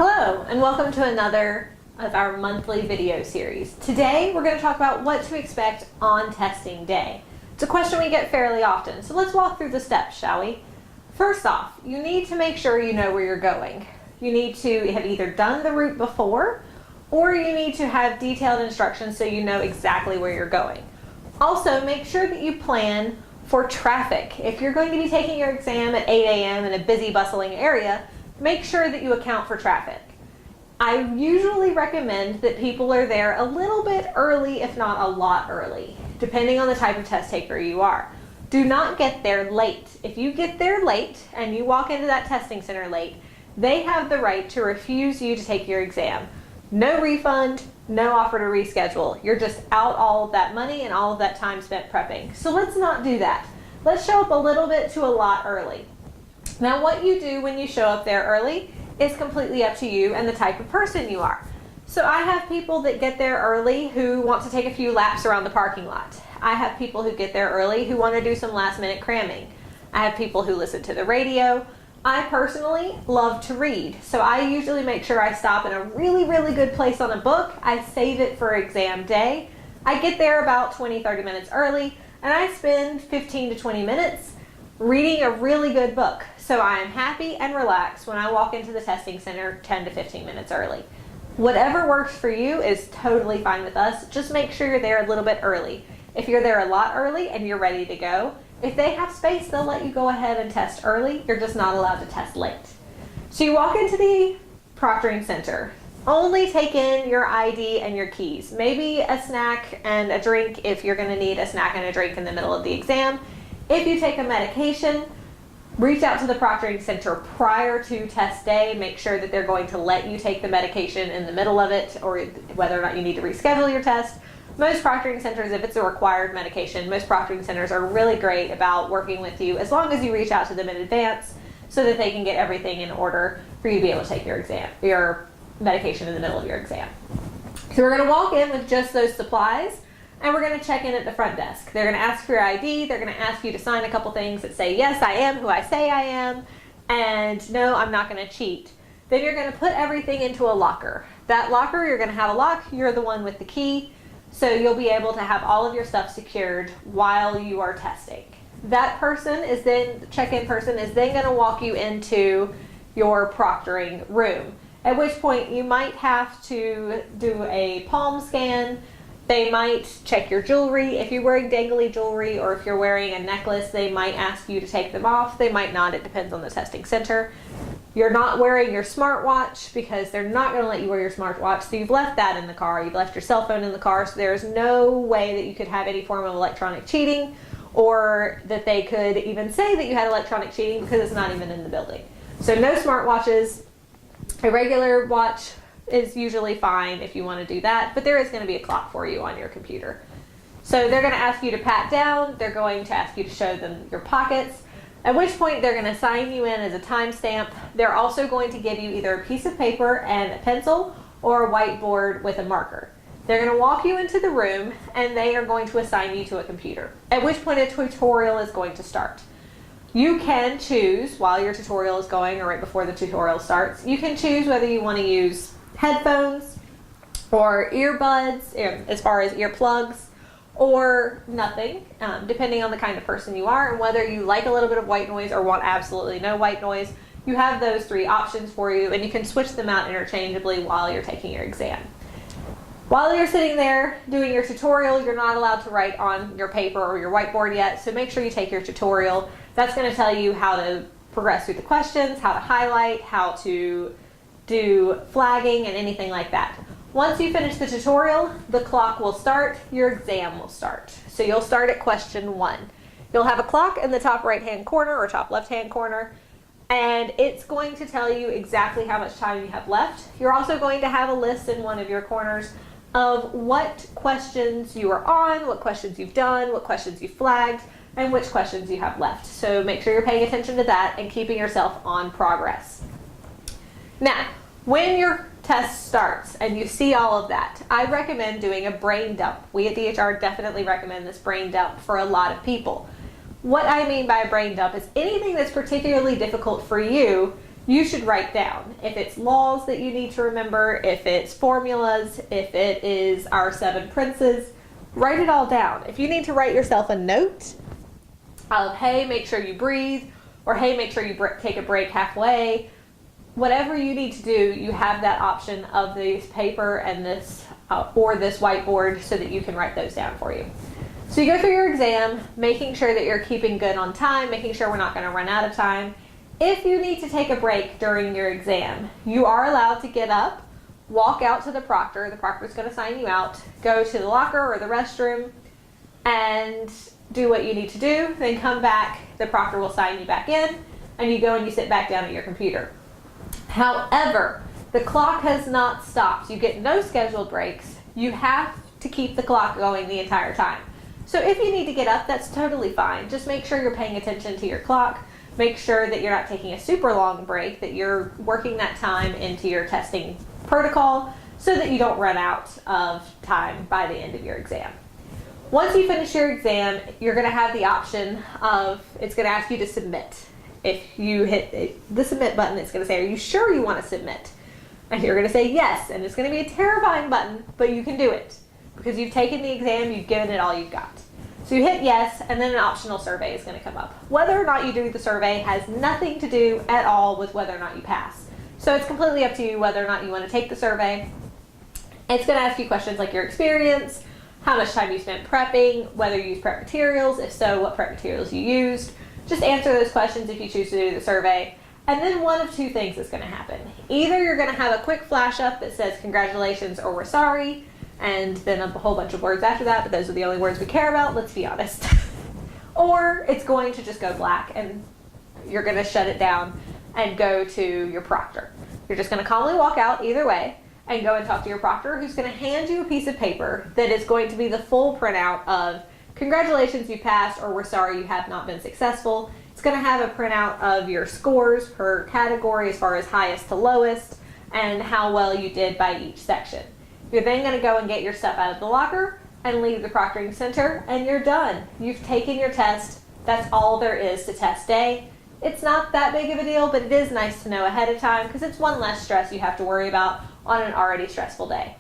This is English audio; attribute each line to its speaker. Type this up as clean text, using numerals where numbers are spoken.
Speaker 1: Hello, and welcome to another of our monthly video series. Today, we're going to talk about what to expect on testing day. It's a question we get fairly often, so let's walk through the steps, shall we? First off, you need to make sure you know where you're going. You need to have either done the route before, or you need to have detailed instructions so you know exactly where you're going. Also, make sure that you plan for traffic. If you're going to be taking your exam at 8 a.m. in a busy, bustling area, make sure that you account for traffic. I usually recommend that people are there a little bit early, if not a lot early, depending on the type of test taker you are. Do not get there late. If you get there late and you walk into that testing center late, they have the right to refuse you to take your exam. No refund, no offer to reschedule. You're just out all of that money and all of that time spent prepping. So let's not do that. Let's show up a little bit to a lot early. Now, what you do when you show up there early is completely up to you and the type of person you are. So I have people that get there early who want to take a few laps around the parking lot. I have people who get there early who want to do some last minute cramming. I have people who listen to the radio. I personally love to read, so I usually make sure I stop in a really good place on a book. I save it for exam day. I get there about 20-30 minutes early, and I spend 15 to 20 minutes reading a really good book. So I am happy and relaxed when I walk into the testing center 10 to 15 minutes early. Whatever works for you is totally fine with us. Just make sure you're there a little bit early. If you're there a lot early and you're ready to go, if they have space, they'll let you go ahead and test early. You're just not allowed to test late. So you walk into the proctoring center. Only take in your ID and your keys. Maybe a snack and a drink if you're going to need a snack and a drink in the middle of the exam. If you take a medication, reach out to the proctoring center prior to test day. Make sure that they're going to let you take the medication in the middle of it, or whether or not you need to reschedule your test. Most proctoring centers, if it's a required medication, most proctoring centers are really great about working with you as long as you reach out to them in advance so that they can get everything in order for you to be able to take your medication in the middle of your exam. So we're going to walk in with just those supplies, and we're going to check in at the front desk. They're going to ask for your ID. They're going to ask you to sign a couple things that say, yes, I am who I say I am, and no, I'm not going to cheat. Then you're going to put everything into a locker. That locker, you're going to have a lock. You're the one with the key. So you'll be able to have all of your stuff secured while you are testing. That person is then, the check-in person is then going to walk you into your proctoring room, at which point you might have to do a palm scan. They might check your jewelry. If you're wearing dangly jewelry or if you're wearing a necklace, they might ask you to take them off. They might not. It depends on the testing center. You're not wearing your smartwatch because they're not going to let you wear your smartwatch. So you've left that in the car. You've left your cell phone in the car. So there's no way that you could have any form of electronic cheating, or that they could even say that you had electronic cheating because it's not even in the building. So no smartwatches. A regular watch is usually fine if you want to do that, but there is going to be a clock for you on your computer. So they're going to ask you to pat down. They're going to ask you to show them your pockets, at which point they're going to sign you in as a timestamp. They're also going to give you either a piece of paper and a pencil or a whiteboard with a marker. They're going to walk you into the room and they are going to assign you to a computer, at which point a tutorial is going to start. You can choose, while your tutorial is going or right before the tutorial starts, you can choose whether you want to use headphones or earbuds, as far as earplugs, or nothing, depending on the kind of person you are and whether you like a little bit of white noise or want absolutely no white noise. You have those three options for you, and you can switch them out interchangeably while you're taking your exam. While you're sitting there doing your tutorial, you're not allowed to write on your paper or your whiteboard yet, so make sure you take your tutorial. That's going to tell you how to progress through the questions, how to highlight, how to do flagging, and anything like that. Once you finish the tutorial, the clock will start, your exam will start. So you'll start at question 1. You'll have a clock in the top right-hand corner or top left-hand corner, and it's going to tell you exactly how much time you have left. You're also going to have a list in one of your corners of what questions you are on, what questions you've done, what questions you've flagged, and which questions you have left. So make sure you're paying attention to that and keeping yourself on progress. Now, when your test starts and you see all of that, I recommend doing a brain dump. We at DHR definitely recommend this brain dump for a lot of people. What I mean by a brain dump is anything that's particularly difficult for you, you should write down. If it's laws that you need to remember, if it's formulas, if it is our 7 princes, write it all down. If you need to write yourself a note of, hey, make sure you breathe, or hey, make sure you take a break halfway, whatever you need to do, you have that option of this paper and this or this whiteboard so that you can write those down for you. So you go through your exam, making sure that you're keeping good on time, making sure we're not going to run out of time. If you need to take a break during your exam, you are allowed to get up, walk out to the proctor. The proctor's going to sign you out. Go to the locker or the restroom and do what you need to do. Then come back. The proctor will sign you back in, and you go and you sit back down at your computer. However, the clock has not stopped. You get no scheduled breaks. You have to keep the clock going the entire time. So if you need to get up, that's totally fine. Just make sure you're paying attention to your clock. Make sure that you're not taking a super long break, that you're working that time into your testing protocol so that you don't run out of time by the end of your exam. Once you finish your exam, you're going to have the option of, it's going to ask you to submit. If you hit the submit button, it's going to say, are you sure you want to submit? And you're going to say yes, and it's going to be a terrifying button, but you can do it because you've taken the exam, you've given it all you've got. So you hit yes, and then an optional survey is going to come up. Whether or not you do the survey has nothing to do at all with whether or not you pass. So it's completely up to you whether or not you want to take the survey. It's going to ask you questions like your experience, how much time you spent prepping, whether you use prep materials, if so, what prep materials you used. Just answer those questions if you choose to do the survey. And then one of 2 things is going to happen. Either you're going to have a quick flash up that says congratulations or we're sorry, and then a whole bunch of words after that, but those are the only words we care about, let's be honest. Or it's going to just go black and you're going to shut it down and go to your proctor. You're just going to calmly walk out either way and go and talk to your proctor, who's going to hand you a piece of paper that is going to be the full printout of congratulations, you passed, or we're sorry you have not been successful. It's going to have a printout of your scores per category as far as highest to lowest and how well you did by each section. You're then going to go and get your stuff out of the locker and leave the proctoring center, and you're done. You've taken your test. That's all there is to test day. It's not that big of a deal, but it is nice to know ahead of time because it's one less stress you have to worry about on an already stressful day.